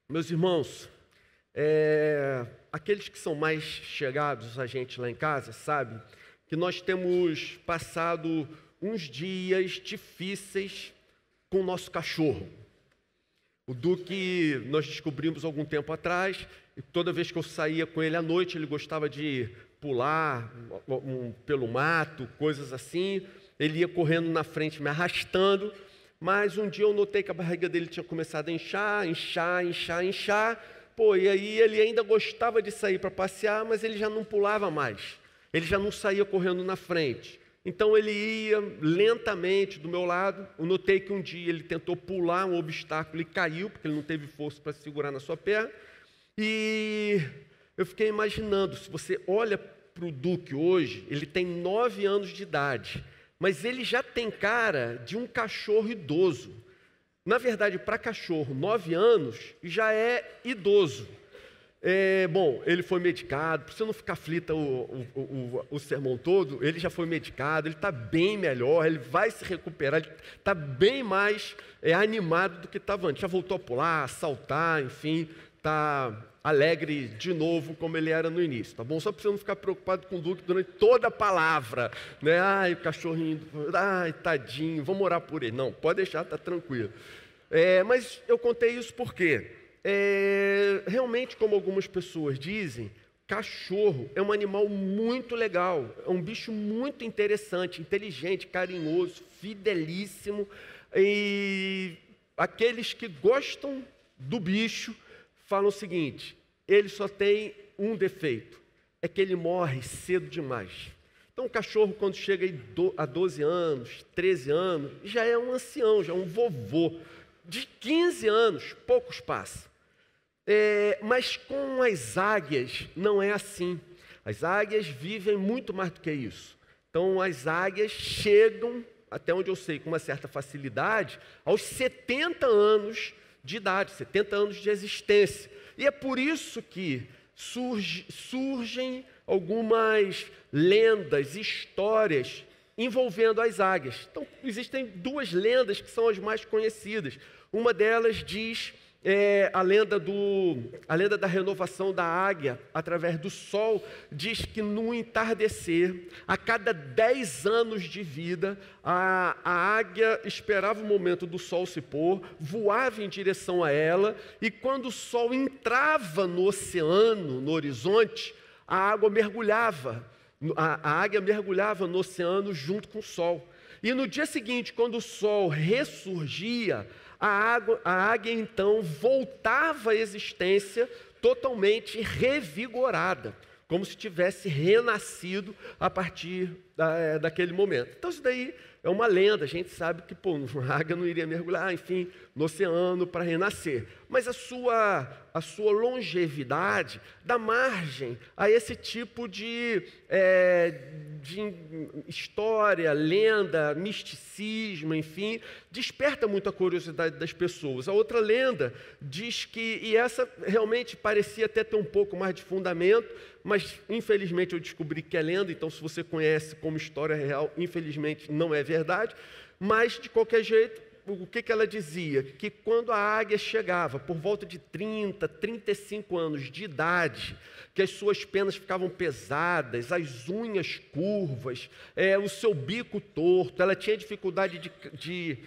Meus irmãos, aqueles que são mais chegados a gente lá em casa, sabem que nós temos passado uns dias difíceis com o nosso cachorro. O Duque nós descobrimos algum tempo atrás, e toda vez que eu saía com ele à noite, ele gostava de pular pelo mato, coisas assim. Ele ia correndo na frente, me arrastando, mas um dia eu notei que a barriga dele tinha começado a inchar. Pô, e aí ele ainda gostava de sair para passear, mas ele já não pulava mais. Ele já não saía correndo na frente. Então ele ia lentamente do meu lado. Eu notei que um dia ele tentou pular um obstáculo e caiu, porque ele não teve força para segurar na sua perna. E eu fiquei imaginando, se você olha para o Duque hoje, ele tem 9 anos de idade, mas ele já tem cara de um cachorro idoso. Na verdade, para cachorro, 9 anos já é idoso. Bom, ele foi medicado, para você não ficar aflita o sermão todo, ele já foi medicado, ele está bem melhor, ele vai se recuperar, ele está bem mais animado do que estava antes. Já voltou a pular, a saltar, enfim, está alegre de novo como ele era no início, tá bom? Só para você não ficar preocupado com o Duque durante toda a palavra, né? Ai, o cachorrinho, ai, tadinho, vamos orar por ele. Não, pode deixar, está tranquilo. Mas eu contei isso porque realmente, como algumas pessoas dizem, cachorro é um animal muito legal, é um bicho muito interessante, inteligente, carinhoso, fidelíssimo, e aqueles que gostam do bicho falam o seguinte: ele só tem um defeito, é que ele morre cedo demais. Então o cachorro, quando chega a 12 anos, 13 anos, já é um ancião, já é um vovô. De 15 anos, poucos passam. Mas com as águias não é assim. As águias vivem muito mais do que isso. Então as águias chegam, até onde eu sei, com uma certa facilidade, aos 70 anos de idade, 70 anos de existência. E é por isso que surgem algumas lendas, histórias envolvendo as águias. Então, existem 2 lendas que são as mais conhecidas. Uma delas diz a lenda da renovação da águia através do sol. Diz que no entardecer, a cada 10 anos de vida, a águia esperava o momento do sol se pôr, voava em direção a ela, e quando o sol entrava no oceano, no horizonte, a águia mergulhava no oceano junto com o sol. E no dia seguinte, quando o sol ressurgia, a águia então voltava à existência totalmente revigorada, como se tivesse renascido a partir daquele momento. Então isso daí é uma lenda, a gente sabe que a águia não iria mergulhar, enfim, no oceano para renascer. Mas a sua longevidade dá margem a esse tipo de história, lenda, misticismo, enfim, desperta muito a curiosidade das pessoas. A outra lenda diz que, e essa realmente parecia até ter um pouco mais de fundamento, mas infelizmente eu descobri que é lenda, então se você conhece como história real, infelizmente não é verdade, mas de qualquer jeito, o que ela dizia? Que quando a águia chegava por volta de 30, 35 anos de idade, que as suas penas ficavam pesadas, as unhas curvas, o seu bico torto, ela tinha dificuldade de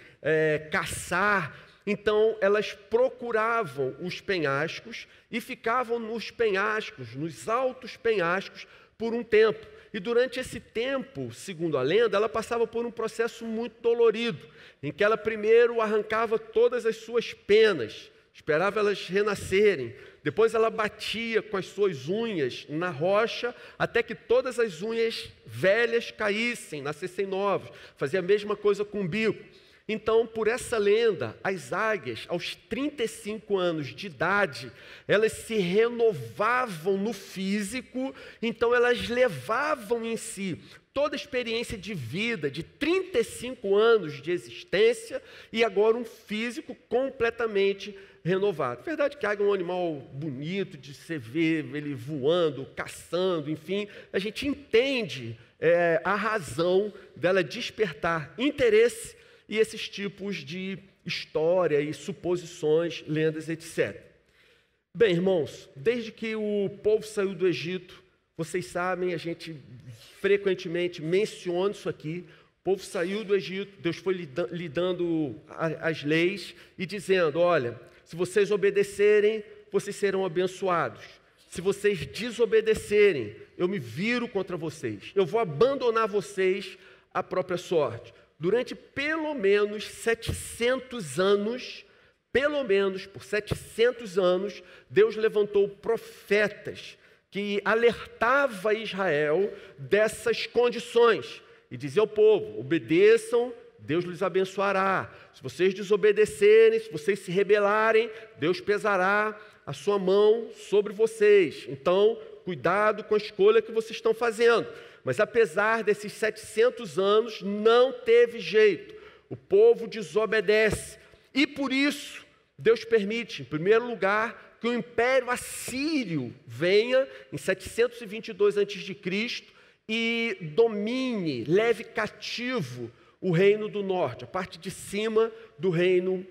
caçar. Então elas procuravam os penhascos e ficavam nos penhascos, nos altos penhascos, por um tempo. E durante esse tempo, segundo a lenda, ela passava por um processo muito dolorido, em que ela primeiro arrancava todas as suas penas, esperava elas renascerem. Depois ela batia com as suas unhas na rocha, até que todas as unhas velhas caíssem, nascessem novas. Fazia a mesma coisa com o bico. Então, por essa lenda, as águias, aos 35 anos de idade, elas se renovavam no físico, então elas levavam em si toda a experiência de vida, de 35 anos de existência, e agora um físico completamente renovado. Verdade que a águia é um animal bonito de se ver, ele voando, caçando, enfim, a gente entende a razão dela despertar interesse e esses tipos de história e suposições, lendas, etc. Bem, irmãos, desde que o povo saiu do Egito, vocês sabem, a gente frequentemente menciona isso aqui, o povo saiu do Egito, Deus foi lhe dando as leis e dizendo, olha, se vocês obedecerem, vocês serão abençoados. Se vocês desobedecerem, eu me viro contra vocês. Eu vou abandonar vocês à própria sorte. Durante pelo menos 700 anos, pelo menos por 700 anos, Deus levantou profetas que alertava Israel dessas condições e dizia ao povo, obedeçam, Deus lhes abençoará. Se vocês desobedecerem, se vocês se rebelarem, Deus pesará a sua mão sobre vocês. Então, cuidado com a escolha que vocês estão fazendo. Mas apesar desses 700 anos, não teve jeito. O povo desobedece. E por isso, Deus permite, em primeiro lugar, que o Império Assírio venha em 722 a.C. e domine, leve cativo o reino do norte, a parte de cima do reino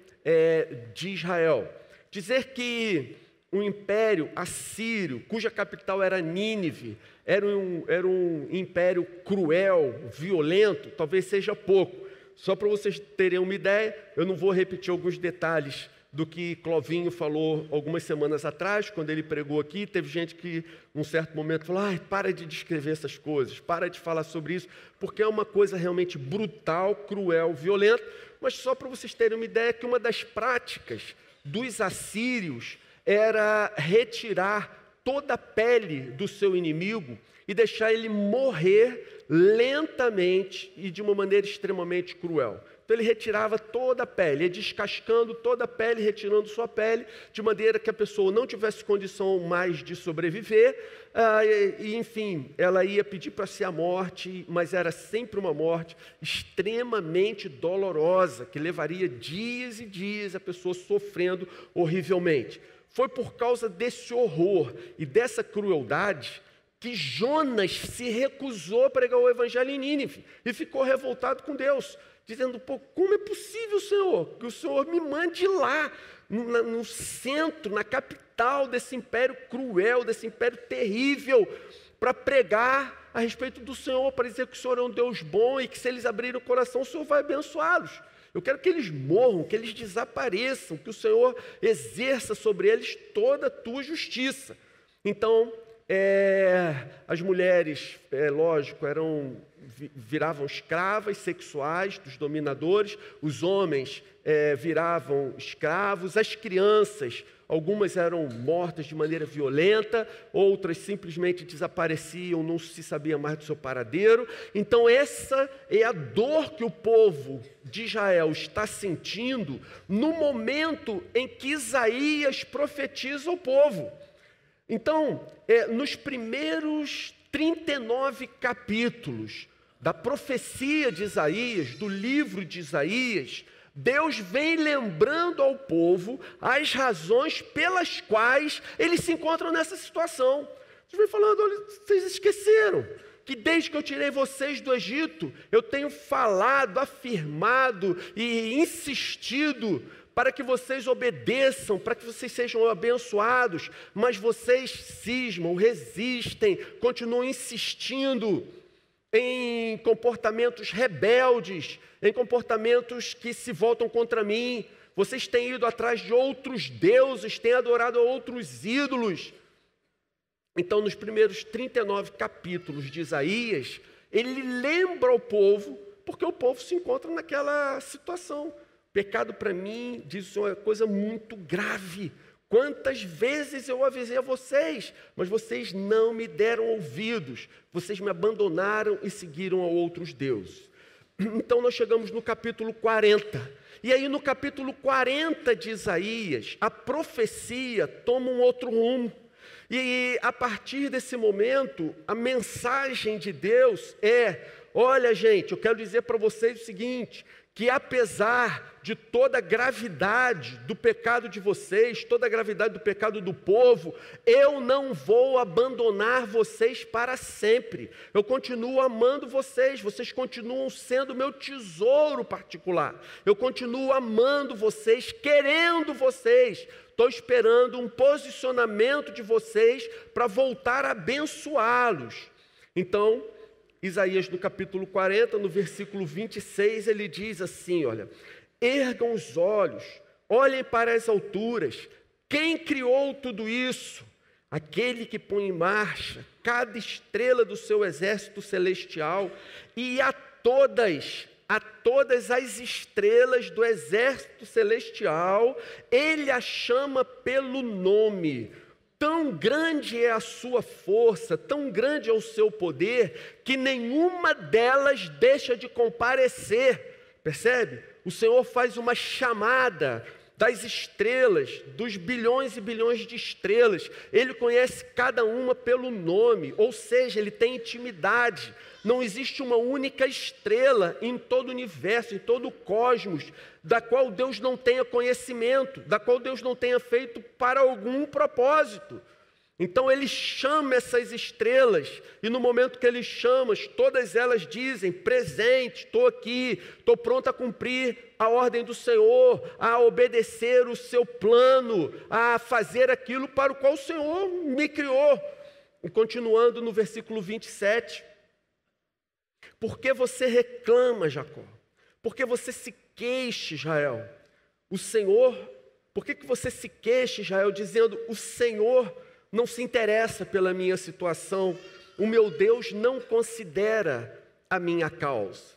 de Israel. Dizer que o Império Assírio, cuja capital era Nínive, era um império cruel, violento, talvez seja pouco. Só para vocês terem uma ideia, eu não vou repetir alguns detalhes do que Clovinho falou algumas semanas atrás, quando ele pregou aqui. Teve gente que, num certo momento, falou, para de descrever essas coisas, para de falar sobre isso, porque é uma coisa realmente brutal, cruel, violenta. Mas só para vocês terem uma ideia, que uma das práticas dos assírios era retirar toda a pele do seu inimigo e deixar ele morrer lentamente e de uma maneira extremamente cruel. Então ele retirava toda a pele, ia descascando toda a pele, retirando sua pele, de maneira que a pessoa não tivesse condição mais de sobreviver, e enfim, ela ia pedir para si a morte, mas era sempre uma morte extremamente dolorosa, que levaria dias e dias a pessoa sofrendo horrivelmente. Foi por causa desse horror e dessa crueldade que Jonas se recusou a pregar o evangelho em Nínive e ficou revoltado com Deus, dizendo, como é possível, Senhor, que o Senhor me mande lá, no centro, na capital desse império cruel, desse império terrível, para pregar a respeito do Senhor, para dizer que o Senhor é um Deus bom e que se eles abrirem o coração, o Senhor vai abençoá-los. Eu quero que eles morram, que eles desapareçam, que o Senhor exerça sobre eles toda a tua justiça. Então, as mulheres, lógico, viravam escravas sexuais dos dominadores, os homens viravam escravos, as crianças, algumas eram mortas de maneira violenta, outras simplesmente desapareciam, não se sabia mais do seu paradeiro. Então essa é a dor que o povo de Israel está sentindo no momento em que Isaías profetiza ao povo. Então, nos primeiros 39 capítulos da profecia de Isaías, do livro de Isaías, Deus vem lembrando ao povo as razões pelas quais eles se encontram nessa situação. Deus vem falando, olha, vocês esqueceram que desde que eu tirei vocês do Egito, eu tenho falado, afirmado e insistido para que vocês obedeçam, para que vocês sejam abençoados, mas vocês cismam, resistem, continuam insistindo em comportamentos rebeldes, em comportamentos que se voltam contra mim. Vocês têm ido atrás de outros deuses, têm adorado a outros ídolos. Então, nos primeiros 39 capítulos de Isaías, ele lembra ao povo, porque o povo se encontra naquela situação. Pecado para mim, diz o Senhor, é coisa muito grave. Quantas vezes eu avisei a vocês, mas vocês não me deram ouvidos. Vocês me abandonaram e seguiram a outros deuses. Então nós chegamos no capítulo 40. E aí no capítulo 40 de Isaías, a profecia toma um outro rumo. E a partir desse momento, a mensagem de Deus olha gente, eu quero dizer para vocês o seguinte, que apesar de toda a gravidade do pecado de vocês, toda a gravidade do pecado do povo, eu não vou abandonar vocês para sempre. Eu continuo amando vocês, vocês continuam sendo meu tesouro particular. Eu continuo amando vocês, querendo vocês. Estou esperando um posicionamento de vocês para voltar a abençoá-los. Então, Isaías, no capítulo 40, no versículo 26, ele diz assim, olha: ergam os olhos, olhem para as alturas. Quem criou tudo isso? Aquele que põe em marcha cada estrela do seu exército celestial, e a todas as estrelas do exército celestial, ele as chama pelo nome. Tão grande é a sua força, tão grande é o seu poder, que nenhuma delas deixa de comparecer. Percebe? O Senhor faz uma chamada das estrelas, dos bilhões e bilhões de estrelas. Ele conhece cada uma pelo nome, ou seja, ele tem intimidade. Não existe uma única estrela em todo o universo, em todo o cosmos, da qual Deus não tenha conhecimento, da qual Deus não tenha feito para algum propósito. Então ele chama essas estrelas, e no momento que ele chama, todas elas dizem: presente, estou aqui, estou pronto a cumprir a ordem do Senhor, a obedecer o seu plano, a fazer aquilo para o qual o Senhor me criou. E continuando no versículo 27, por que você reclama, Jacó? Por que você se queixa, Israel? O Senhor, por que você se queixa, Israel, dizendo: o Senhor não se interessa pela minha situação, o meu Deus não considera a minha causa.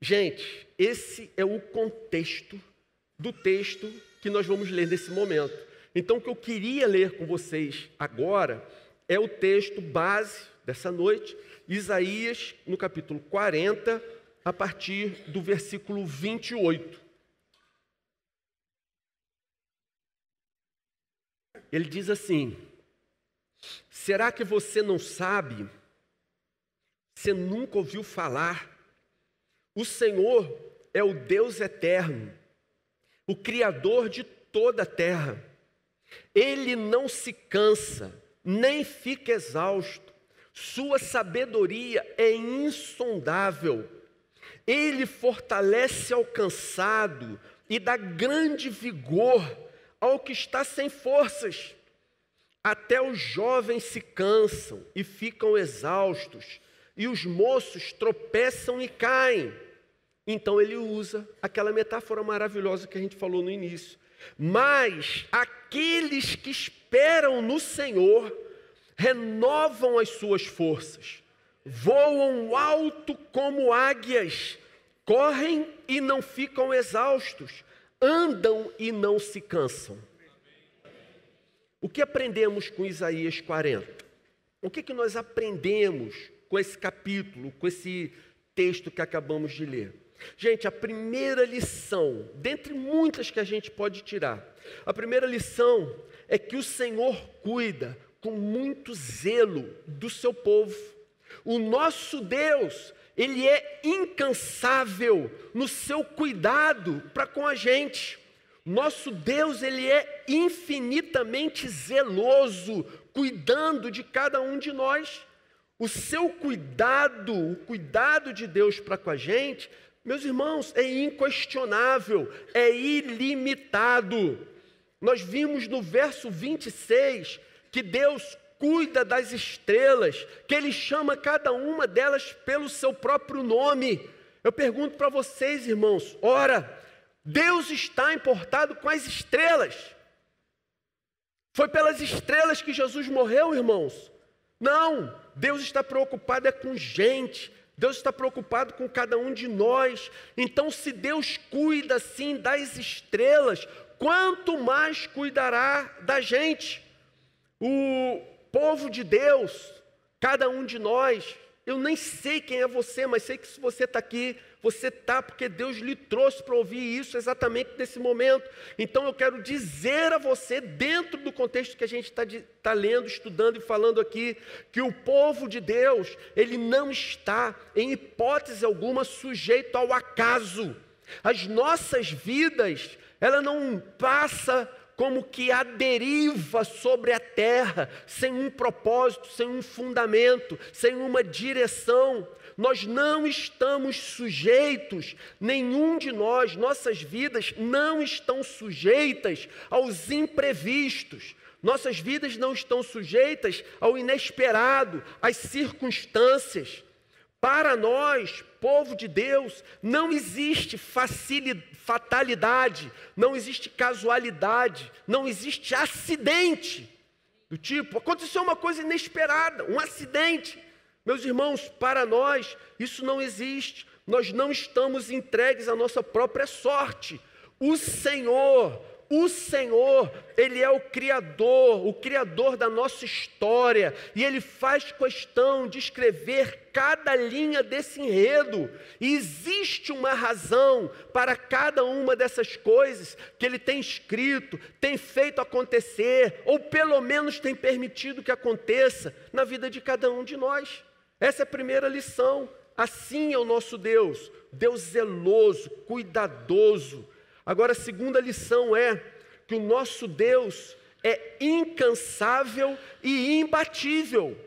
Gente, esse é o contexto do texto que nós vamos ler nesse momento. Então, o que eu queria ler com vocês agora é o texto base dessa noite, Isaías, no capítulo 40, a partir do versículo 28. Ele diz assim: será que você não sabe? Você nunca ouviu falar? O Senhor é o Deus eterno, o Criador de toda a terra. Ele não se cansa, nem fica exausto. Sua sabedoria é insondável. Ele fortalece ao cansado e dá grande vigor ao que está sem forças. Até os jovens se cansam e ficam exaustos, e os moços tropeçam e caem. Então ele usa aquela metáfora maravilhosa que a gente falou no início. Mas aqueles que esperam no Senhor renovam as suas forças, voam alto como águias, correm e não ficam exaustos, andam e não se cansam. O que aprendemos com Isaías 40? O que nós aprendemos com esse capítulo, com esse texto que acabamos de ler? Gente, a primeira lição, dentre muitas que a gente pode tirar, a primeira lição é que o Senhor cuida com muito zelo do seu povo. O nosso Deus, Ele é incansável no seu cuidado para com a gente. Nosso Deus, Ele é infinitamente zeloso, cuidando de cada um de nós. O seu cuidado, o cuidado de Deus para com a gente, meus irmãos, é inquestionável, é ilimitado. Nós vimos no verso 26 que Deus cuida das estrelas, que Ele chama cada uma delas pelo seu próprio nome. Eu pergunto para vocês, irmãos, ora, Deus está importado com as estrelas? Foi pelas estrelas que Jesus morreu, irmãos? Não, Deus está preocupado é com gente, Deus está preocupado com cada um de nós. Então, se Deus cuida assim das estrelas, quanto mais cuidará da gente? O povo de Deus, cada um de nós, eu nem sei quem é você, mas sei que se você está aqui, você está porque Deus lhe trouxe para ouvir isso exatamente nesse momento. Então eu quero dizer a você, dentro do contexto que a gente está lendo, estudando e falando aqui, que o povo de Deus, ele não está, em hipótese alguma, sujeito ao acaso. As nossas vidas, ela não passa como que a deriva sobre a terra, sem um propósito, sem um fundamento, sem uma direção. Nós não estamos sujeitos, nenhum de nós, nossas vidas não estão sujeitas aos imprevistos. Nossas vidas não estão sujeitas ao inesperado, às circunstâncias. Para nós, povo de Deus, não existe fatalidade, não existe casualidade, não existe acidente. Do tipo, aconteceu uma coisa inesperada, um acidente. Meus irmãos, para nós, isso não existe. Nós não estamos entregues à nossa própria sorte. O Senhor, Ele é o Criador da nossa história, e Ele faz questão de escrever cada linha desse enredo, e existe uma razão para cada uma dessas coisas que Ele tem escrito, tem feito acontecer, ou pelo menos tem permitido que aconteça na vida de cada um de nós. Essa é a primeira lição. Assim é o nosso Deus, Deus zeloso, cuidadoso. Agora, a segunda lição é que o nosso Deus é incansável e imbatível.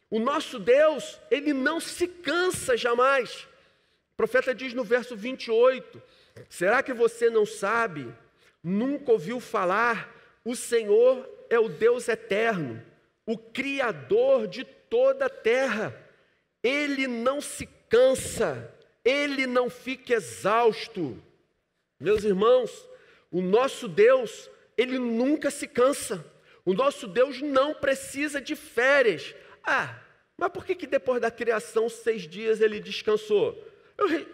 O nosso Deus, Ele não se cansa jamais. O profeta diz no verso 28, será que você não sabe, nunca ouviu falar, o Senhor é o Deus eterno, o Criador de toda a terra. Ele não se cansa, Ele não fica exausto. Meus irmãos, o nosso Deus, Ele nunca se cansa. O nosso Deus não precisa de férias. Mas por que depois da criação, 6 dias Ele descansou?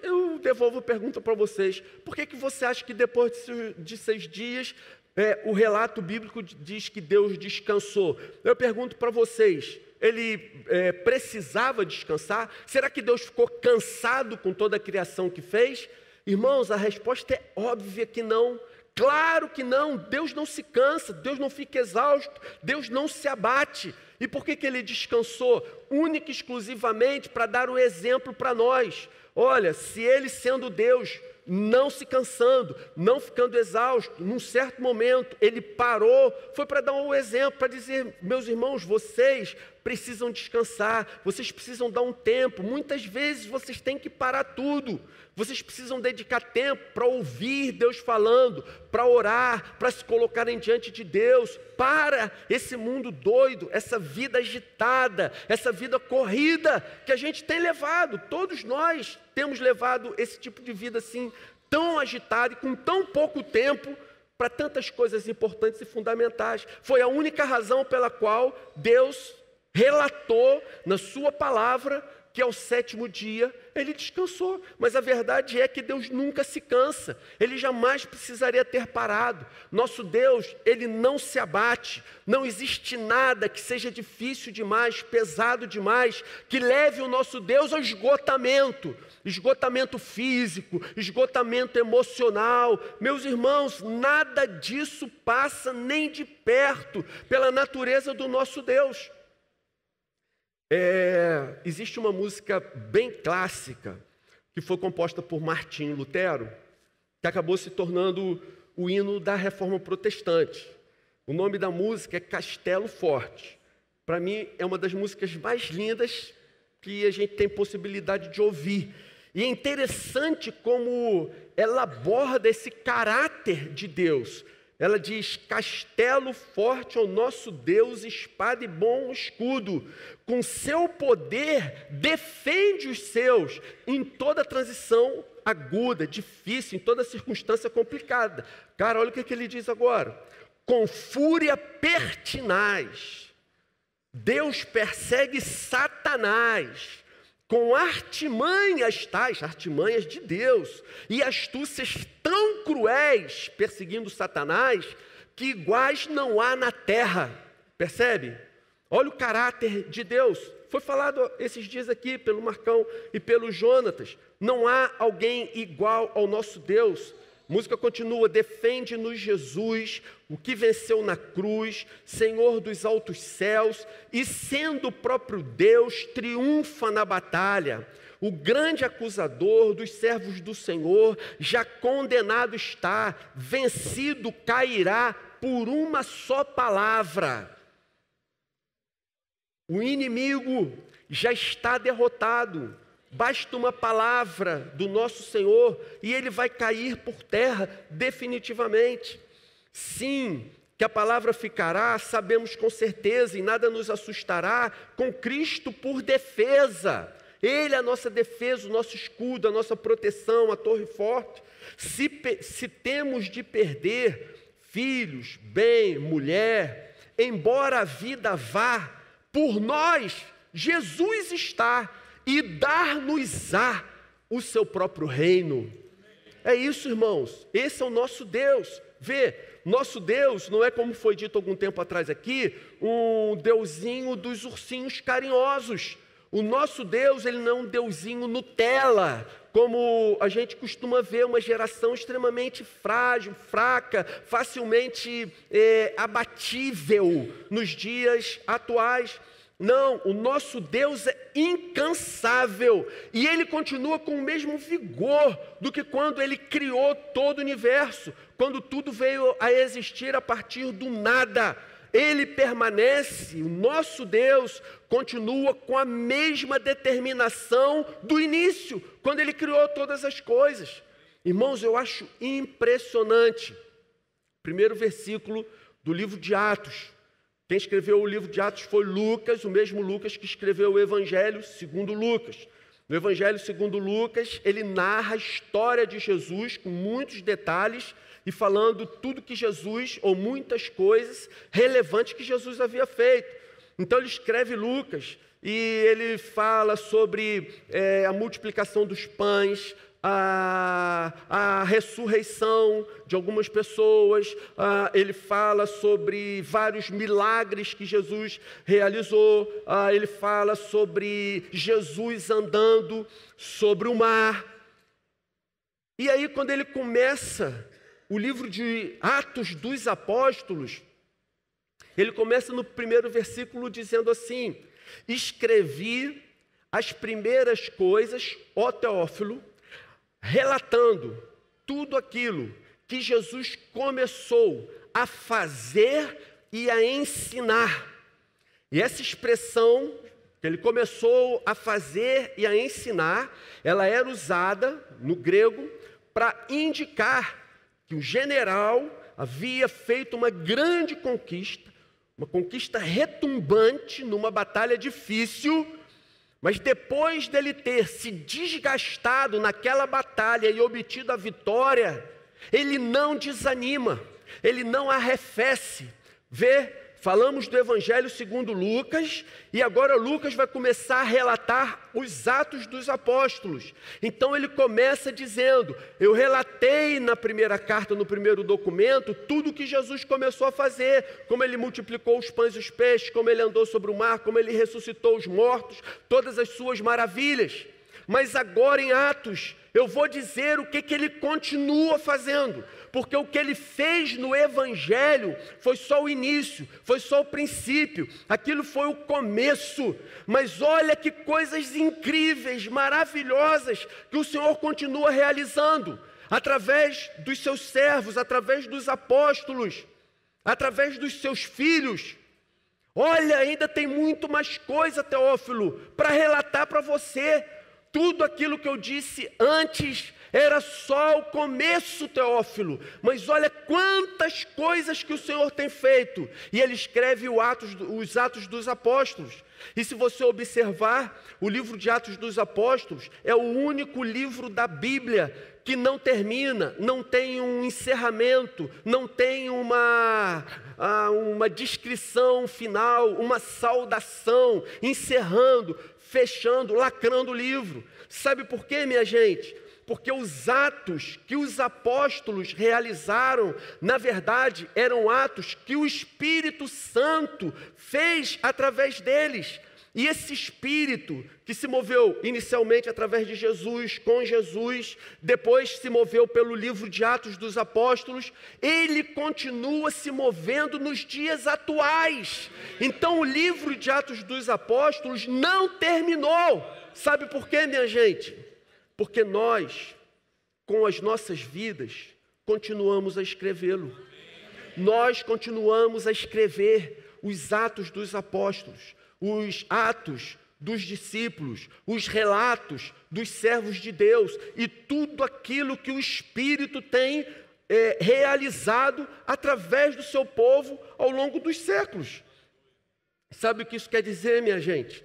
Eu devolvo a pergunta para vocês. Por que você acha que depois de 6 dias, o relato bíblico diz que Deus descansou? Eu pergunto para vocês, Ele precisava descansar? Será que Deus ficou cansado com toda a criação que fez? Irmãos, a resposta é óbvia que não. Claro que não. Deus não se cansa, Deus não fica exausto, Deus não se abate. E por que Ele descansou? Única e exclusivamente para dar o exemplo para nós. Olha, se Ele sendo Deus, não se cansando, não ficando exausto, num certo momento Ele parou, foi para dar um exemplo, para dizer, meus irmãos, vocês precisam descansar, vocês precisam dar um tempo, muitas vezes vocês têm que parar tudo, vocês precisam dedicar tempo para ouvir Deus falando, para orar, para se colocarem diante de Deus, para esse mundo doido, essa vida agitada, essa vida corrida que a gente tem levado. Todos nós temos levado esse tipo de vida assim, tão agitada e com tão pouco tempo para tantas coisas importantes e fundamentais. Foi a única razão pela qual Deus relatou na sua palavra que ao 7º dia Ele descansou. Mas a verdade é que Deus nunca se cansa, Ele jamais precisaria ter parado. Nosso Deus, Ele não se abate, não existe nada que seja difícil demais, pesado demais, que leve o nosso Deus ao esgotamento físico, esgotamento emocional. Meus irmãos, nada disso passa nem de perto pela natureza do nosso Deus. Existe uma música bem clássica que foi composta por Martinho Lutero, que acabou se tornando o hino da Reforma Protestante. O nome da música é Castelo Forte. Para mim é uma das músicas mais lindas que a gente tem possibilidade de ouvir. E é interessante como ela aborda esse caráter de Deus. Ela diz, castelo forte ao nosso Deus, espada e bom escudo. Com seu poder, defende os seus em toda transição aguda, difícil, em toda circunstância complicada. Cara, olha o que ele diz agora. Com fúria pertinaz, Deus persegue Satanás. Com artimanhas tais, artimanhas de Deus, e astúcias tão cruéis, perseguindo Satanás, que iguais não há na terra. Percebe? Olha o caráter de Deus. Foi falado esses dias aqui pelo Marcão e pelo Jonatas. Não há alguém igual ao nosso Deus. A música continua, defende-nos Jesus, o que venceu na cruz, Senhor dos altos céus, e sendo o próprio Deus, triunfa na batalha. o grande acusador dos servos do Senhor já condenado está, vencido cairá por uma só palavra. O inimigo já está derrotado. Basta uma palavra do nosso Senhor e ele vai cair por terra definitivamente. Sim, que a palavra ficará, sabemos com certeza, e nada nos assustará, com Cristo por defesa. Ele é a nossa defesa, o nosso escudo, a nossa proteção, a torre forte. Se temos de perder filhos, bem, mulher, embora a vida vá, por nós, Jesus está, e dar-nos-á o seu próprio reino. É isso, irmãos, esse é o nosso Deus. Vê, nosso Deus não é, como foi dito algum tempo atrás aqui, um deusinho dos ursinhos carinhosos. O nosso Deus, ele não é um deusinho Nutella, como a gente costuma ver uma geração extremamente frágil, fraca, facilmente abatível nos dias atuais. Não, o nosso Deus é incansável e Ele continua com o mesmo vigor do que quando Ele criou todo o universo, quando tudo veio a existir a partir do nada. Ele permanece, o nosso Deus continua com a mesma determinação do início, quando Ele criou todas as coisas. Irmãos, eu acho impressionante. Primeiro versículo do livro de Atos. Quem escreveu o livro de Atos foi Lucas, o mesmo Lucas que escreveu o Evangelho segundo Lucas. No Evangelho segundo Lucas, ele narra a história de Jesus com muitos detalhes e falando tudo que Jesus, ou muitas coisas relevantes que Jesus havia feito. Então ele escreve Lucas e ele fala sobre a multiplicação dos pães, a ressurreição de algumas pessoas, ele fala sobre vários milagres que Jesus realizou, ele fala sobre Jesus andando sobre o mar. E aí, quando ele começa o livro de Atos dos Apóstolos, ele começa no primeiro versículo dizendo assim: escrevi as primeiras coisas, ó Teófilo, relatando tudo aquilo que Jesus começou a fazer e a ensinar. E essa expressão, que ele começou a fazer e a ensinar, ela era usada no grego para indicar que o general havia feito uma grande conquista, uma conquista retumbante numa batalha difícil. Mas depois dele ter se desgastado naquela batalha e obtido a vitória, ele não desanima, ele não arrefece. Vê, falamos do Evangelho segundo Lucas, e agora Lucas vai começar a relatar os Atos dos Apóstolos. Então ele começa dizendo: eu relatei na primeira carta, no primeiro documento, tudo o que Jesus começou a fazer, como ele multiplicou os pães e os peixes, como ele andou sobre o mar, como ele ressuscitou os mortos, todas as suas maravilhas. Mas agora em Atos, eu vou dizer o que ele continua fazendo, porque o que ele fez no Evangelho foi só o início, foi só o princípio, aquilo foi o começo. Mas olha que coisas incríveis, maravilhosas, que o Senhor continua realizando, através dos seus servos, através dos apóstolos, através dos seus filhos. Olha, ainda tem muito mais coisa, Teófilo, para relatar para você. Tudo aquilo que eu disse antes era só o começo, Teófilo. Mas olha quantas coisas que o Senhor tem feito. E ele escreve os Atos dos Apóstolos. E se você observar, o livro de Atos dos Apóstolos é o único livro da Bíblia que não termina, não tem um encerramento, não tem uma descrição final, uma saudação, encerrando, fechando, lacrando o livro. Sabe por quê, minha gente? Porque os atos que os apóstolos realizaram, na verdade, eram atos que o Espírito Santo fez através deles. E esse Espírito que se moveu inicialmente através de Jesus, com Jesus, depois se moveu pelo livro de Atos dos Apóstolos, ele continua se movendo nos dias atuais. Então o livro de Atos dos Apóstolos não terminou. Sabe por quê, minha gente? Porque nós, com as nossas vidas, continuamos a escrevê-lo. Nós continuamos a escrever os Atos dos Apóstolos, os atos dos discípulos, os relatos dos servos de Deus e tudo aquilo que o Espírito tem realizado através do seu povo ao longo dos séculos. Sabe o que isso quer dizer, minha gente?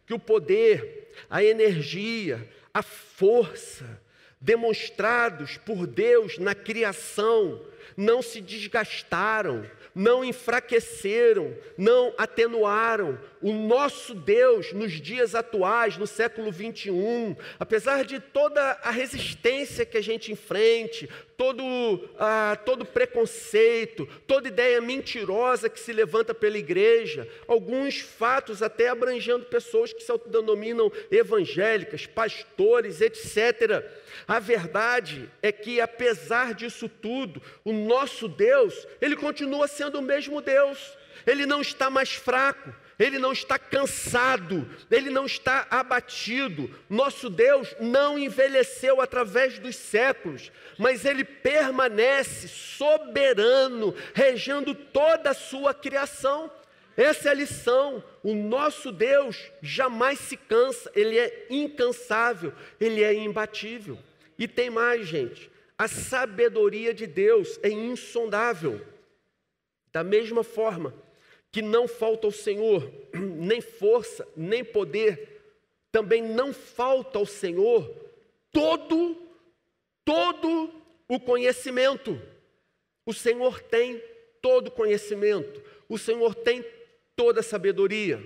Que o poder, a energia, a força demonstrados por Deus na criação não se desgastaram, não enfraqueceram, não atenuaram. O nosso Deus, nos dias atuais, no século 21, apesar de toda a resistência que a gente enfrente, todo preconceito, toda ideia mentirosa que se levanta pela igreja, alguns fatos até abrangendo pessoas que se autodenominam evangélicas, pastores, etc. A verdade é que, apesar disso tudo, o nosso Deus, Ele continua sendo o mesmo Deus. Ele não está mais fraco, Ele não está cansado, Ele não está abatido. Nosso Deus não envelheceu através dos séculos, mas Ele permanece soberano, regendo toda a sua criação. Essa é a lição. O nosso Deus jamais se cansa, Ele é incansável, Ele é imbatível. E tem mais, gente, a sabedoria de Deus é insondável. Da mesma forma que não falta ao Senhor nem força, nem poder, também não falta ao Senhor todo o conhecimento. O Senhor tem todo o conhecimento, o Senhor tem toda a sabedoria.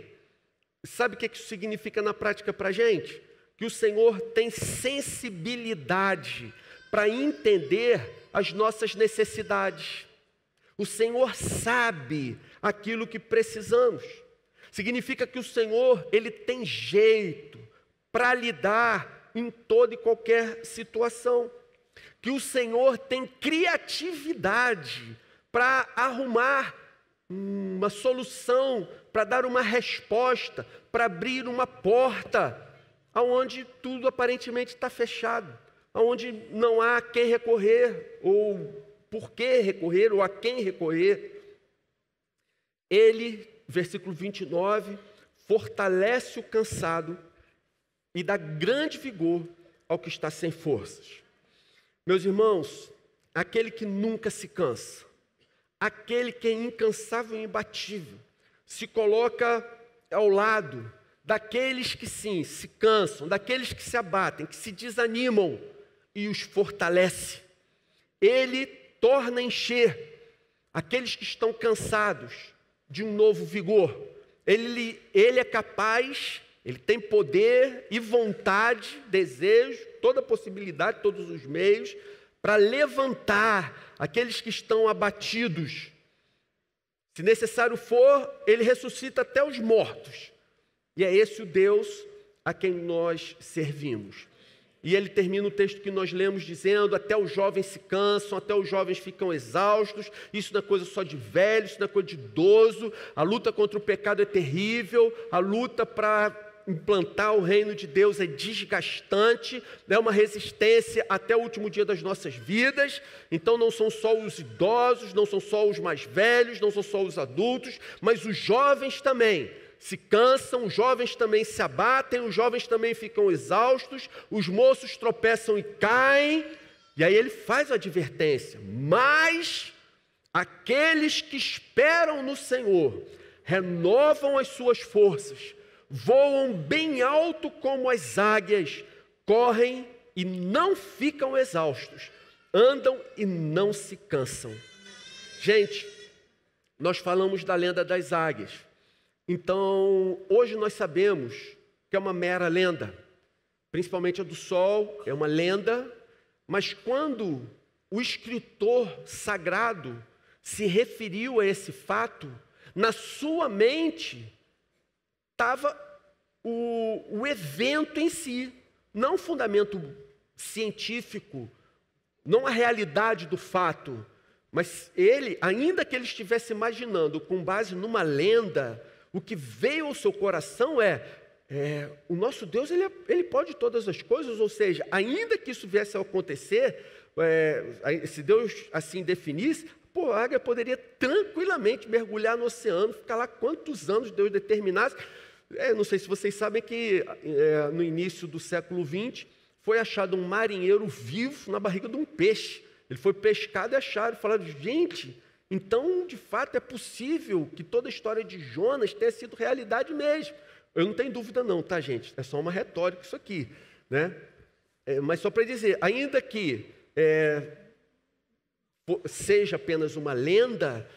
Sabe o que isso significa na prática para a gente? Que o Senhor tem sensibilidade para entender as nossas necessidades. O Senhor sabe aquilo que precisamos. Significa que o Senhor, Ele tem jeito para lidar em toda e qualquer situação. Que o Senhor tem criatividade para arrumar uma solução, para dar uma resposta, para abrir uma porta aonde tudo aparentemente está fechado, aonde não há a quem recorrer, ou por que recorrer, ou a quem recorrer. Ele, versículo 29, fortalece o cansado e dá grande vigor ao que está sem forças. Meus irmãos, aquele que nunca se cansa, aquele que é incansável e imbatível, se coloca ao lado daqueles que sim, se cansam, daqueles que se abatem, que se desanimam, e os fortalece. Ele torna a encher aqueles que estão cansados de um novo vigor. Ele é capaz, ele tem poder e vontade, desejo, toda a possibilidade, todos os meios, para levantar aqueles que estão abatidos. Se necessário for, ele ressuscita até os mortos. E é esse o Deus a quem nós servimos. E ele termina o texto que nós lemos dizendo: até os jovens se cansam, até os jovens ficam exaustos. Isso não é coisa só de velho, isso não é coisa de idoso. A luta contra o pecado é terrível, a luta para implantar o reino de Deus é desgastante, é uma resistência até o último dia das nossas vidas. Então não são só os idosos, não são só os mais velhos, não são só os adultos, mas os jovens também se cansam, os jovens também se abatem, os jovens também ficam exaustos, os moços tropeçam e caem. E aí ele faz a advertência: mas aqueles que esperam no Senhor renovam as suas forças, voam bem alto como as águias, correm e não ficam exaustos, andam e não se cansam. Gente, nós falamos da lenda das águias. Então, hoje nós sabemos que é uma mera lenda, principalmente a do sol, é uma lenda, mas quando o escritor sagrado se referiu a esse fato, na sua mente estava o evento em si, não o fundamento científico, não a realidade do fato, mas ele, ainda que ele estivesse imaginando com base numa lenda, o que veio ao seu coração o nosso Deus, ele pode todas as coisas, ou seja, ainda que isso viesse a acontecer, se Deus assim definisse, a águia poderia tranquilamente mergulhar no oceano, ficar lá quantos anos Deus determinasse. Não sei se vocês sabem que no início do século XX foi achado um marinheiro vivo na barriga de um peixe. Ele foi pescado e acharam, falaram, gente, então de fato é possível que toda a história de Jonas tenha sido realidade mesmo. Eu não tenho dúvida não, tá, gente? É só uma retórica isso aqui, né? Mas só para dizer, ainda que seja apenas uma lenda,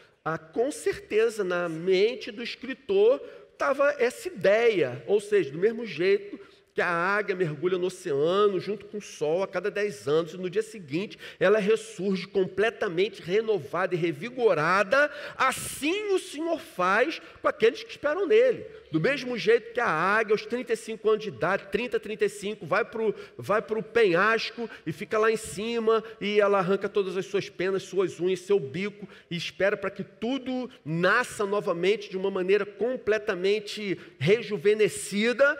com certeza na mente do escritor estava essa ideia, ou seja, do mesmo jeito que a águia mergulha no oceano junto com o sol a cada 10 anos, e no dia seguinte ela ressurge completamente renovada e revigorada, assim o Senhor faz com aqueles que esperam nele. Do mesmo jeito que a águia, aos 35 anos de idade, 35, vai para o penhasco e fica lá em cima, e ela arranca todas as suas penas, suas unhas, seu bico, e espera para que tudo nasça novamente de uma maneira completamente rejuvenescida.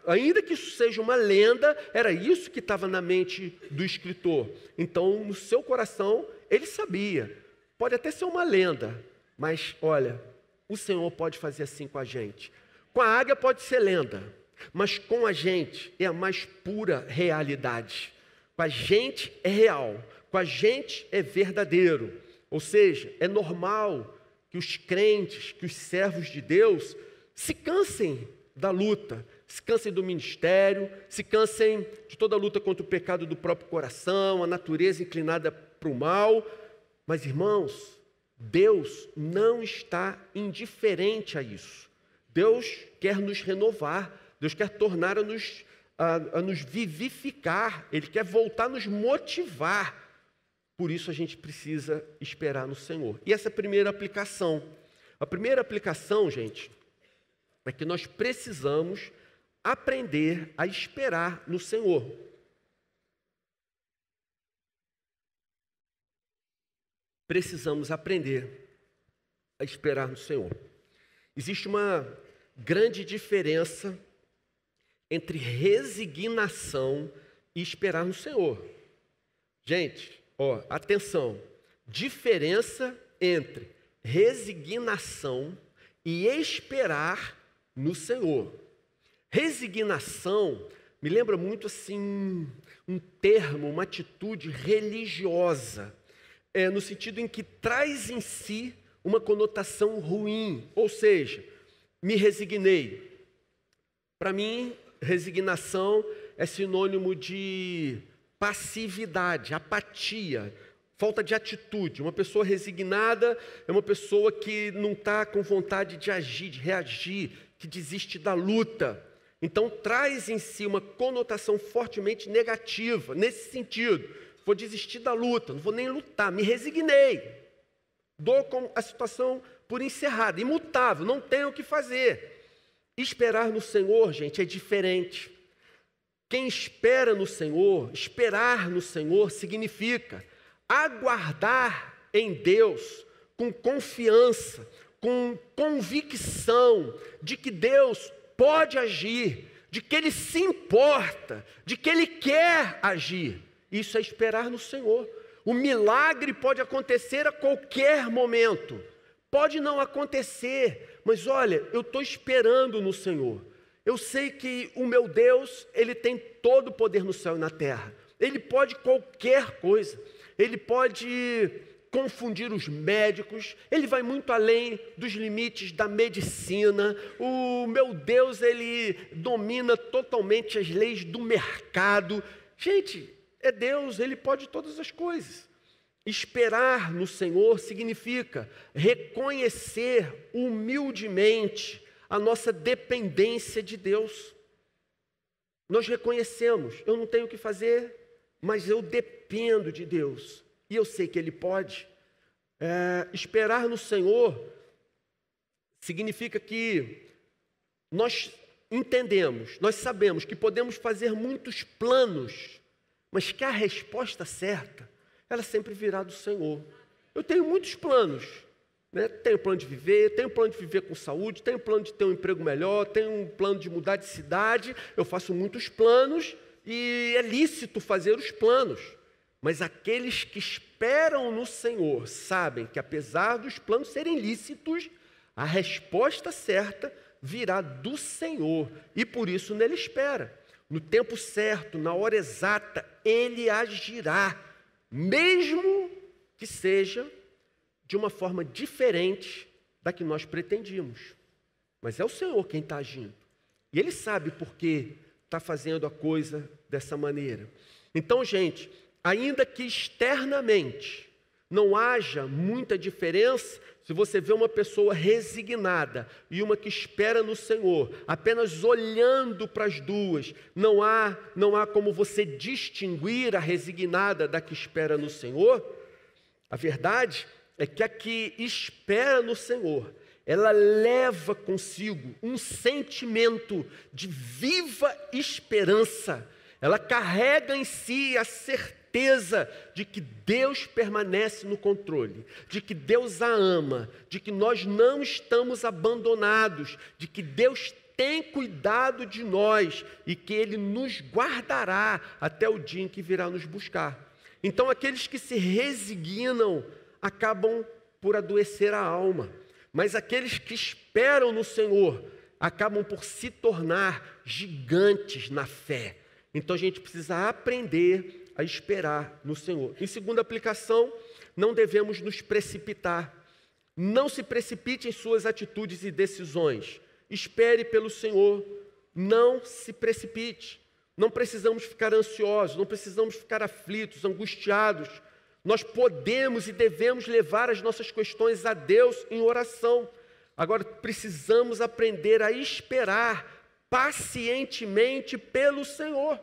Ainda que isso seja uma lenda, era isso que estava na mente do escritor. Então, no seu coração, ele sabia. Pode até ser uma lenda, mas olha, o Senhor pode fazer assim com a gente. Com a águia pode ser lenda, mas com a gente é a mais pura realidade. Com a gente é real, com a gente é verdadeiro. Ou seja, é normal que os crentes, que os servos de Deus se cansem da luta, se cansem do ministério, se cansem de toda a luta contra o pecado do próprio coração, a natureza inclinada para o mal. Mas, irmãos, Deus não está indiferente a isso. Deus quer nos renovar, Deus quer tornar a nos vivificar, Ele quer voltar a nos motivar. Por isso a gente precisa esperar no Senhor. E essa é a primeira aplicação. A primeira aplicação, gente, é que nós precisamos aprender a esperar no Senhor. Precisamos aprender a esperar no Senhor. Existe uma grande diferença entre resignação e esperar no Senhor. Gente, atenção, diferença entre resignação e esperar no Senhor. Resignação me lembra muito assim um termo, uma atitude religiosa, no sentido em que traz em si uma conotação ruim, ou seja, me resignei. Para mim, resignação é sinônimo de passividade, apatia, falta de atitude. Uma pessoa resignada é uma pessoa que não está com vontade de agir, de reagir, que desiste da luta. Então traz em si uma conotação fortemente negativa, nesse sentido. Vou desistir da luta, não vou nem lutar, me resignei. Dou a situação por encerrada, imutável, não tenho o que fazer. Esperar no Senhor, gente, é diferente. Quem espera no Senhor, esperar no Senhor significa aguardar em Deus com confiança, com convicção de que Deus pode agir, de que Ele se importa, de que Ele quer agir. Isso é esperar no Senhor. O milagre pode acontecer a qualquer momento, pode não acontecer, mas olha, eu estou esperando no Senhor. Eu sei que o meu Deus, Ele tem todo o poder no céu e na terra. Ele pode qualquer coisa. Ele pode confundir os médicos. Ele vai muito além dos limites da medicina. O meu Deus, Ele domina totalmente as leis do mercado. Gente, é Deus, Ele pode todas as coisas. Esperar no Senhor significa reconhecer humildemente a nossa dependência de Deus. Nós reconhecemos, eu não tenho o que fazer, mas eu dependo de Deus, e eu sei que Ele pode. Esperar no Senhor significa que nós entendemos, nós sabemos que podemos fazer muitos planos, mas que a resposta certa, ela sempre virá do Senhor. Eu tenho muitos planos, né? Tenho plano de viver, tenho plano de viver com saúde, tenho plano de ter um emprego melhor, tenho um plano de mudar de cidade, eu faço muitos planos e é lícito fazer os planos. Mas aqueles que esperam no Senhor sabem que apesar dos planos serem lícitos, a resposta certa virá do Senhor e por isso nele espera. No tempo certo, na hora exata, Ele agirá, mesmo que seja de uma forma diferente da que nós pretendíamos. Mas é o Senhor quem está agindo. E Ele sabe por que está fazendo a coisa dessa maneira. Então, gente, ainda que externamente não haja muita diferença, se você vê uma pessoa resignada e uma que espera no Senhor, apenas olhando para as duas, não há como você distinguir a resignada da que espera no Senhor. A verdade é que a que espera no Senhor, ela leva consigo um sentimento de viva esperança. Ela carrega em si a certeza de que Deus permanece no controle, de que Deus a ama, de que nós não estamos abandonados, de que Deus tem cuidado de nós e que Ele nos guardará até o dia em que virá nos buscar. Então, aqueles que se resignam acabam por adoecer a alma, mas aqueles que esperam no Senhor acabam por se tornar gigantes na fé. Então, a gente precisa aprender a esperar no Senhor. Em segunda aplicação, não devemos nos precipitar. Não se precipite em suas atitudes e decisões. Espere pelo Senhor. Não se precipite. Não precisamos ficar ansiosos, não precisamos ficar aflitos, angustiados. Nós podemos e devemos levar as nossas questões a Deus em oração. Agora, precisamos aprender a esperar pacientemente pelo Senhor.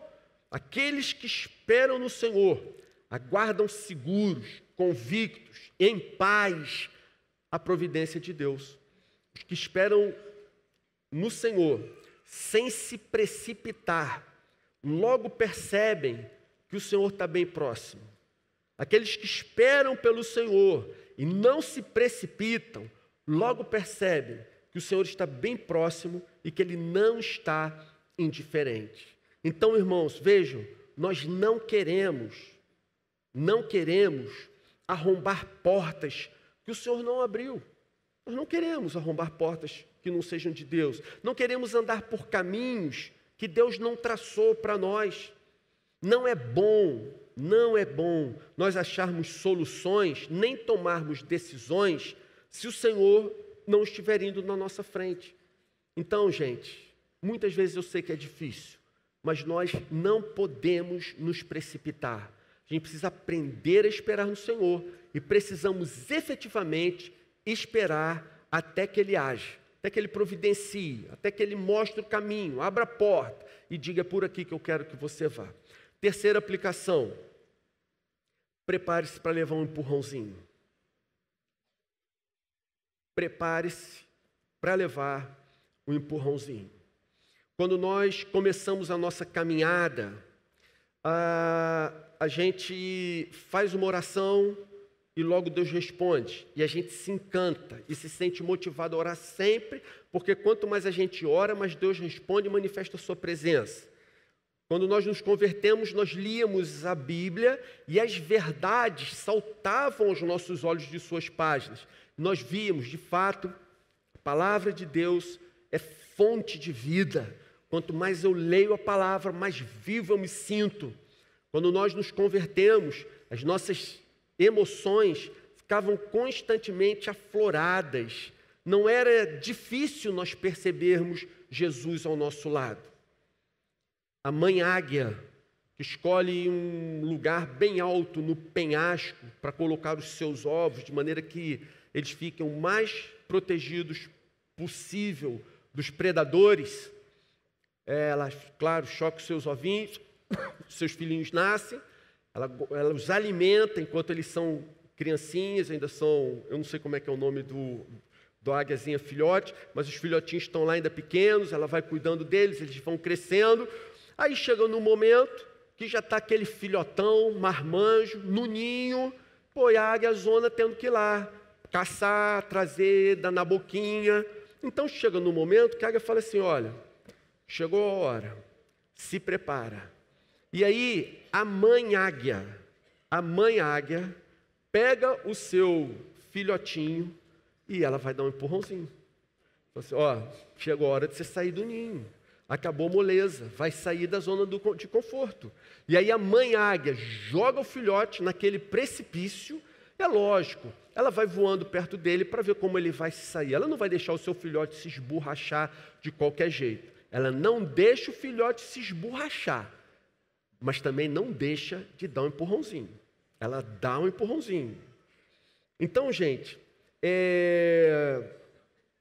Aqueles que esperam no Senhor aguardam seguros, convictos, em paz, a providência de Deus. Os que esperam no Senhor, sem se precipitar, logo percebem que o Senhor está bem próximo. Aqueles que esperam pelo Senhor e não se precipitam, logo percebem que o Senhor está bem próximo e que Ele não está indiferente. Então, irmãos, vejam, nós não queremos arrombar portas que o Senhor não abriu. Nós não queremos arrombar portas que não sejam de Deus. Não queremos andar por caminhos que Deus não traçou para nós. Não é bom nós acharmos soluções, nem tomarmos decisões, se o Senhor não estiver indo na nossa frente. Então, gente, muitas vezes eu sei que é difícil, mas nós não podemos nos precipitar. A gente precisa aprender a esperar no Senhor e precisamos efetivamente esperar até que Ele age, até que Ele providencie, até que Ele mostre o caminho, abra a porta e diga: é por aqui que eu quero que você vá. Terceira aplicação: prepare-se para levar um empurrãozinho. Prepare-se para levar um empurrãozinho. Quando nós começamos a nossa caminhada, a gente faz uma oração e logo Deus responde. E a gente se encanta e se sente motivado a orar sempre, porque quanto mais a gente ora, mais Deus responde e manifesta a sua presença. Quando nós nos convertemos, nós líamos a Bíblia e as verdades saltavam aos nossos olhos de suas páginas. Nós víamos, de fato, a palavra de Deus é fonte de vida. Quanto mais eu leio a palavra, mais vivo eu me sinto. Quando nós nos convertemos, as nossas emoções ficavam constantemente afloradas. Não era difícil nós percebermos Jesus ao nosso lado. A mãe águia, que escolhe um lugar bem alto no penhasco para colocar os seus ovos, de maneira que eles fiquem o mais protegidos possível dos predadores. Ela, claro, choca os seus ovinhos, seus filhinhos nascem, ela os alimenta enquanto eles são criancinhas, ainda são, eu não sei como é que é o nome do da águiazinha filhote, mas os filhotinhos estão lá ainda pequenos, ela vai cuidando deles, eles vão crescendo. Aí chega num momento que já está aquele filhotão, marmanjo, no ninho, e a águiazona tendo que ir lá, caçar, trazer, dar na boquinha. Então chega num momento que a águia fala assim, olha, chegou a hora, se prepara. E aí a mãe águia pega o seu filhotinho e ela vai dar um empurrãozinho. Fala assim, chegou a hora de você sair do ninho. Acabou a moleza, vai sair da zona de conforto. E aí a mãe águia joga o filhote naquele precipício. É lógico, ela vai voando perto dele para ver como ele vai sair. Ela não vai deixar o seu filhote se esborrachar de qualquer jeito. Ela não deixa o filhote se esborrachar, mas também não deixa de dar um empurrãozinho. Ela dá um empurrãozinho. Então, gente,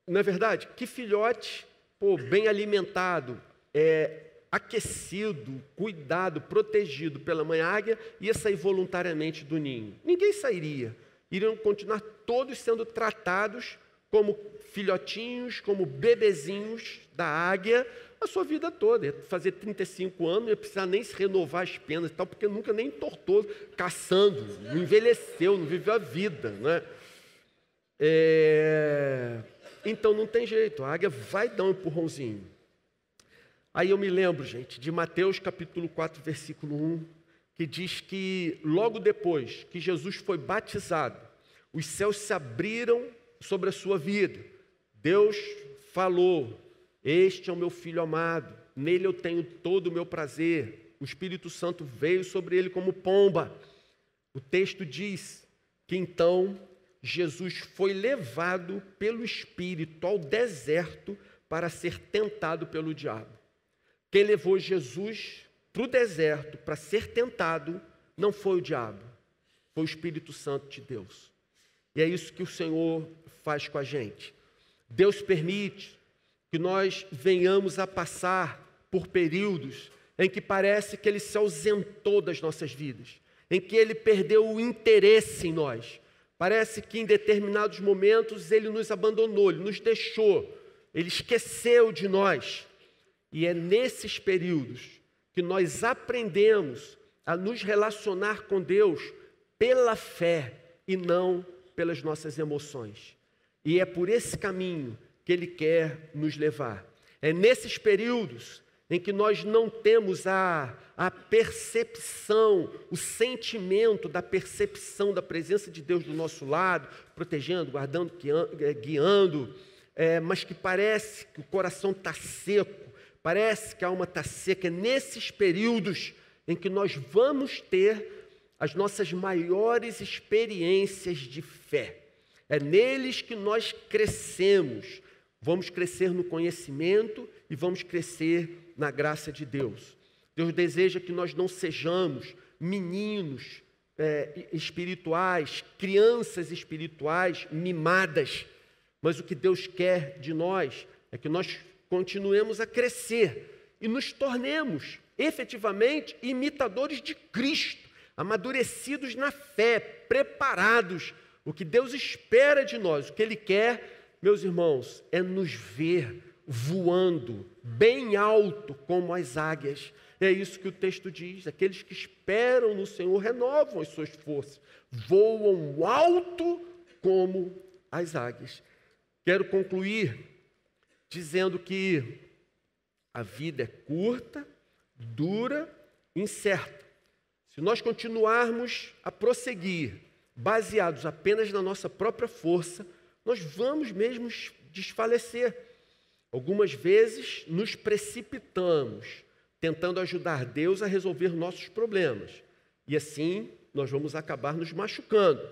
não é verdade? Que filhote, bem alimentado, aquecido, cuidado, protegido pela mãe águia, ia sair voluntariamente do ninho. Ninguém sairia. Iriam continuar todos sendo tratados como filhotinhos, como bebezinhos da águia, a sua vida toda. Ia fazer 35 anos, não ia precisar nem se renovar as penas e tal, porque nunca nem entortou, caçando, não envelheceu, não viveu a vida, né? Então não tem jeito, a águia vai dar um empurrãozinho. Aí eu me lembro, gente, de Mateus capítulo 4, versículo 1, que diz que logo depois que Jesus foi batizado, os céus se abriram sobre a sua vida. Deus falou, este é o meu Filho amado, nele eu tenho todo o meu prazer. O Espírito Santo veio sobre ele como pomba. O texto diz que então Jesus foi levado pelo Espírito ao deserto para ser tentado pelo diabo. Quem levou Jesus para o deserto para ser tentado não foi o diabo, foi o Espírito Santo de Deus. E é isso que o Senhor faz com a gente. Deus permite que nós venhamos a passar por períodos em que parece que Ele se ausentou das nossas vidas, em que Ele perdeu o interesse em nós. Parece que em determinados momentos Ele nos abandonou, Ele nos deixou, Ele esqueceu de nós. E é nesses períodos que nós aprendemos a nos relacionar com Deus pela fé e não pelas nossas emoções. E é por esse caminho que Ele quer nos levar. É nesses períodos em que nós não temos a percepção, o sentimento da percepção da presença de Deus do nosso lado, protegendo, guardando, guiando, mas que parece que o coração está seco, parece que a alma está seca. É nesses períodos em que nós vamos ter as nossas maiores experiências de fé. É neles que nós crescemos. Vamos crescer no conhecimento e vamos crescer na graça de Deus. Deus deseja que nós não sejamos meninos espirituais, crianças espirituais mimadas, mas o que Deus quer de nós é que nós continuemos a crescer e nos tornemos efetivamente imitadores de Cristo, amadurecidos na fé, preparados. O que Deus espera de nós, o que Ele quer, meus irmãos, é nos ver voando bem alto como as águias. É isso que o texto diz: aqueles que esperam no Senhor renovam as suas forças, voam alto como as águias. Quero concluir dizendo que a vida é curta, dura, incerta. Se nós continuarmos a prosseguir baseados apenas na nossa própria força, nós vamos mesmo desfalecer. Algumas vezes nos precipitamos, tentando ajudar Deus a resolver nossos problemas. E assim nós vamos acabar nos machucando.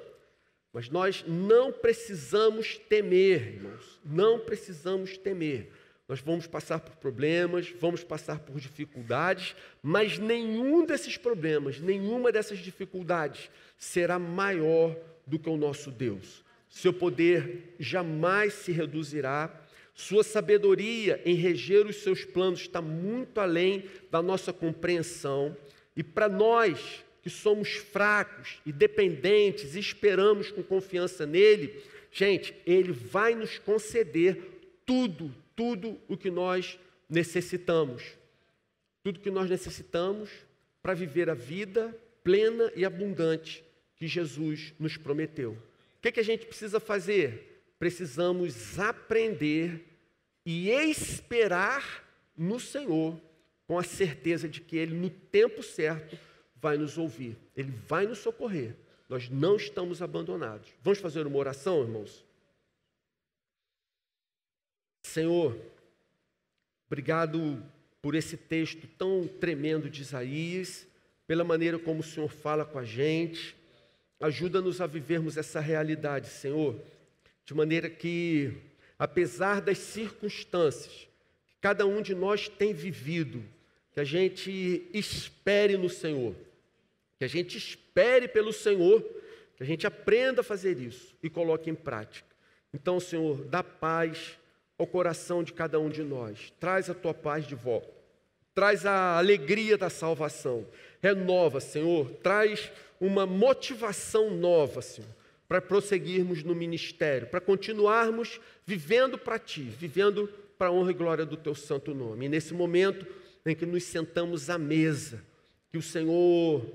Mas nós não precisamos temer, irmãos. Não precisamos temer. Nós vamos passar por problemas, vamos passar por dificuldades, mas nenhum desses problemas, nenhuma dessas dificuldades será maior do que o nosso Deus. Seu poder jamais se reduzirá. Sua sabedoria em reger os seus planos está muito além da nossa compreensão. E para nós que somos fracos e dependentes, esperamos com confiança nele, Gente, Ele vai nos conceder tudo o que nós necessitamos. Tudo que nós necessitamos para viver a vida plena e abundante que Jesus nos prometeu. O que a gente precisa fazer? Precisamos aprender e esperar no Senhor, com a certeza de que Ele, no tempo certo, vai nos ouvir. Ele vai nos socorrer. Nós não estamos abandonados. Vamos fazer uma oração, irmãos? Senhor, obrigado por esse texto tão tremendo de Isaías, pela maneira como o Senhor fala com a gente. Ajuda-nos a vivermos essa realidade, Senhor, de maneira que, apesar das circunstâncias que cada um de nós tem vivido, que a gente espere no Senhor, que a gente espere pelo Senhor, que a gente aprenda a fazer isso e coloque em prática. Então, Senhor, dá paz ao coração de cada um de nós. Traz a tua paz de volta. Traz a alegria da salvação. Renova, Senhor. Traz uma motivação nova, Senhor, para prosseguirmos no ministério, para continuarmos vivendo para Ti, vivendo para a honra e glória do Teu santo nome. E nesse momento em que nos sentamos à mesa, que o Senhor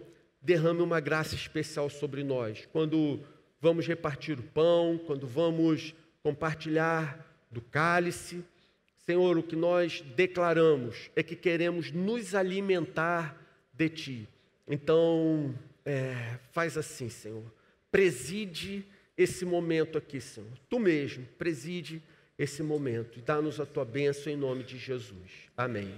derrame uma graça especial sobre nós. Quando vamos repartir o pão, quando vamos compartilhar do cálice, Senhor, o que nós declaramos é que queremos nos alimentar de Ti. Então, faz assim, Senhor. Preside esse momento aqui, Senhor. Tu mesmo, preside esse momento. E dá-nos a Tua bênção em nome de Jesus. Amém.